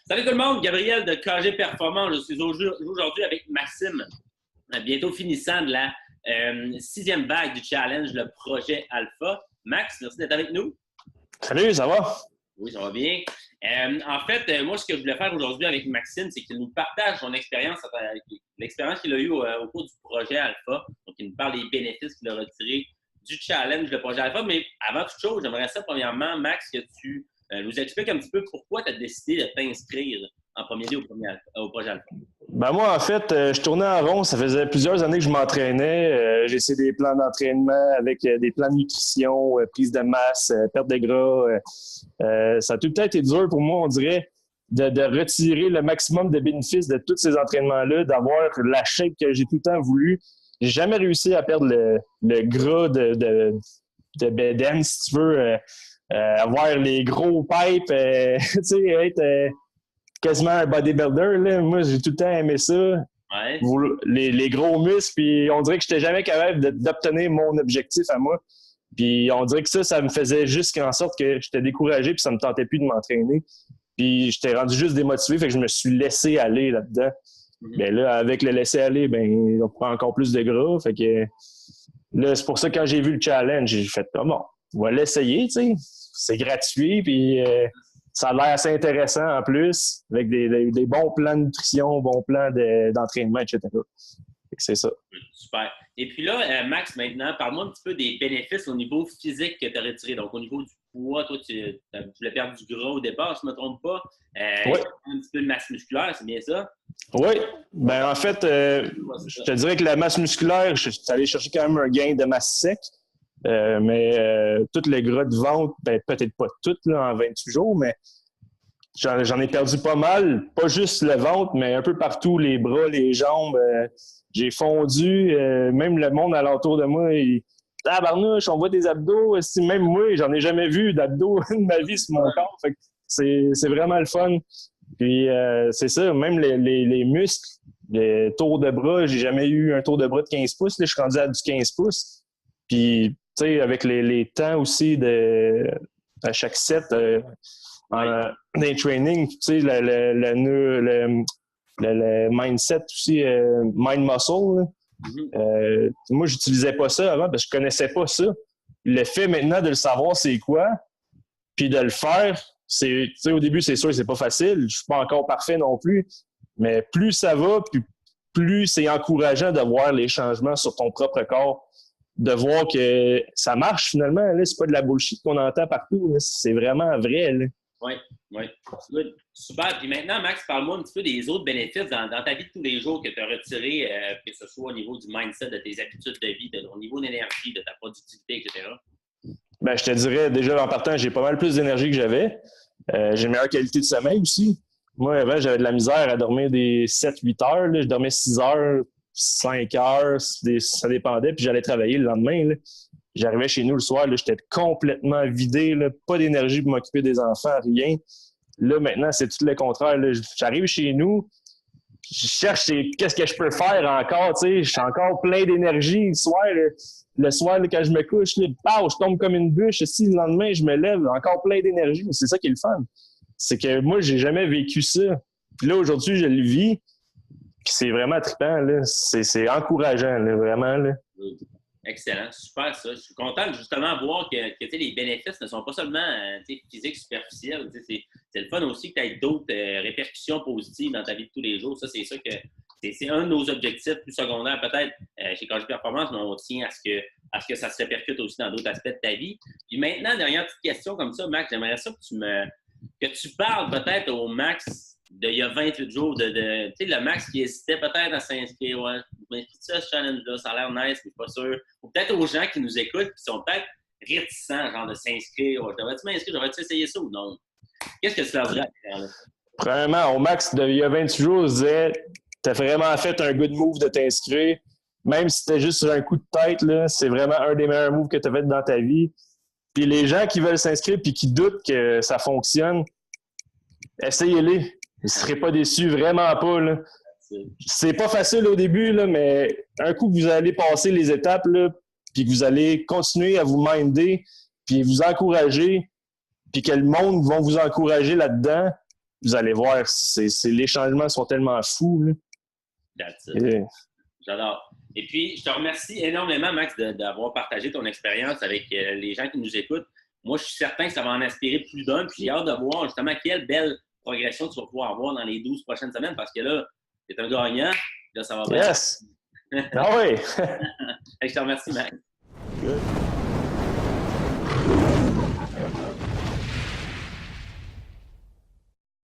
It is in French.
Salut tout le monde, Gabriel de KG Performance. Je suis aujourd'hui avec Maxime, bientôt finissant de la sixième vague du challenge, le projet Alpha. Max, merci d'être avec nous. Salut, ça va? Oui, ça va bien. Moi, ce que je voulais faire aujourd'hui avec Maxime, c'est qu'il nous partage son expérience, l'expérience qu'il a eue au cours du projet Alpha. Donc, il nous parle des bénéfices qu'il a retirés du challenge, le projet Alpha. Mais avant toute chose, j'aimerais ça, premièrement, Max, que tu nous expliques un petit peu pourquoi tu as décidé de t'inscrire en premier lieu au projet Alpha. Ben moi, en fait, je tournais en rond. Ça faisait plusieurs années que je m'entraînais. J'ai essayé des plans d'entraînement avec des plans de nutrition, prise de masse, perte de gras. Ça a tout le temps été dur pour moi, on dirait, de retirer le maximum de bénéfices de tous ces entraînements-là, d'avoir la shape que j'ai tout le temps voulu. J'ai jamais réussi à perdre le gras de BDM, si tu veux. Avoir les gros pipes, tu sais, être quasiment un bodybuilder, là. Moi, j'ai tout le temps aimé ça. Ouais. Les gros muscles, puis on dirait que j'étais jamais capable d'obtenir mon objectif à moi. Puis on dirait que ça me faisait juste en sorte que j'étais découragé, puis ça me tentait plus de m'entraîner. Puis j'étais rendu juste démotivé, fait que je me suis laissé aller là-dedans. Ben là, avec le laisser aller, ben on prend encore plus de gras. Fait que là, c'est pour ça que quand j'ai vu le challenge, j'ai fait bon, on va l'essayer, tu sais. C'est gratuit, puis ça a l'air assez intéressant en plus, avec des bons plans de nutrition, bons plans d'entraînement, etc. C'est ça. Super. Et puis là, Max, maintenant, parle-moi un petit peu des bénéfices au niveau physique que tu as retiré. Donc, au niveau du poids, toi, tu voulais perdre du gras au départ, si je ne me trompe pas. Oui. Un petit peu de masse musculaire, c'est bien ça? Oui. Ben en fait, je te dirais que la masse musculaire, je suis allé chercher quand même un gain de masse sec. Mais tout le gras de ventre, ben, peut-être pas tout là, en 28 jours, mais j'en ai perdu pas mal. Pas juste le ventre, mais un peu partout, les bras, les jambes. J'ai fondu. Même le monde alentour de moi, tabarnouche, on voit des abdos. Même moi, j'en ai jamais vu d'abdos de ma vie sur mon corps. Fait que c'est vraiment le fun. Puis c'est ça, même les muscles, les tours de bras, j'ai jamais eu un tour de bras de 15 pouces. Là, je suis rendu à du 15 pouces. Puis, tu sais, avec les temps aussi à chaque set des trainings, tu sais, le mindset aussi, mind muscle. Moi, j'utilisais pas ça avant parce que je connaissais pas ça. Le fait maintenant de le savoir c'est quoi, puis de le faire, tu sais, au début, c'est sûr que c'est pas facile. Je suis pas encore parfait non plus. Mais plus ça va, puis plus c'est encourageant de voir les changements sur ton propre corps. De voir que ça marche finalement. Là, c'est pas de la bullshit qu'on entend partout. Là. C'est vraiment vrai. Oui. Super. Puis maintenant, Max, parle-moi un petit peu des autres bénéfices dans ta vie de tous les jours que tu as retirés, que ce soit au niveau du mindset, de tes habitudes de vie, au niveau d'énergie, de ta productivité, etc. Ben, je te dirais, déjà en partant, j'ai pas mal plus d'énergie que j'avais. J'ai une meilleure qualité de sommeil aussi. Moi, avant, j'avais de la misère à dormir des 7-8 heures. Là. Je dormais 6 heures. 5 heures, ça dépendait, puis j'allais travailler le lendemain. Là. J'arrivais chez nous le soir, là, j'étais complètement vidé, là, pas d'énergie pour m'occuper des enfants, rien. Là, maintenant, c'est tout le contraire. Là. J'arrive chez nous, je cherche qu'est-ce que je peux faire encore, tu sais, je suis encore plein d'énergie le soir. Le soir, là, quand je me couche, là, je tombe comme une bûche. Si le lendemain, je me lève, encore plein d'énergie. C'est ça qui est le fun. C'est que moi, j'ai jamais vécu ça. Puis là, aujourd'hui, je le vis. Puis c'est vraiment trippant, là. C'est encourageant, là, vraiment. Là. Excellent, super ça. Je suis content justement de voir que les bénéfices ne sont pas seulement physiques superficiels. C'est le fun aussi que tu aies d'autres répercussions positives dans ta vie de tous les jours. Ça, c'est ça que c'est un de nos objectifs plus secondaires peut-être chez KG Performance, mais on tient à ce que ça se répercute aussi dans d'autres aspects de ta vie. Puis maintenant, dernière petite question comme ça, Max, j'aimerais ça que tu parles peut-être au Max d'il y a 28 jours, tu sais, le Max qui hésitait peut-être à s'inscrire. Ouais, je m'inscris à ce challenge-là, ça a l'air nice, mais je suis pas sûr. Ou peut-être aux gens qui nous écoutent qui sont peut-être réticents, genre de s'inscrire. Ouais, devrais-tu m'inscrire? Devrais-tu essayer ça ou non? Qu'est-ce que tu leur dirais à là? Premièrement, au Max, il y a 28 jours, je disais, t'as vraiment fait un good move de t'inscrire. Même si c'était juste sur un coup de tête, là, c'est vraiment un des meilleurs moves que tu as fait dans ta vie. Puis les gens qui veulent s'inscrire puis qui doutent que ça fonctionne, essayez-les. Vous ne serez pas déçus, vraiment pas. Là. C'est pas facile au début, là, mais un coup que vous allez passer les étapes, là, puis que vous allez continuer à vous minder, puis vous encourager, puis que le monde va vous encourager là-dedans, vous allez voir, les changements sont tellement fous. Là. That's it. J'adore. Et puis, je te remercie énormément, Max, d'avoir partagé ton expérience avec les gens qui nous écoutent. Moi, je suis certain que ça va en inspirer plus d'un. Puis, j'ai hâte de voir justement quelle belle progression tu vas pouvoir avoir dans les 12 prochaines semaines parce que là, tu es un gagnant. Là, ça va bien. Yes! Ah oui! Je te remercie, Max. Good.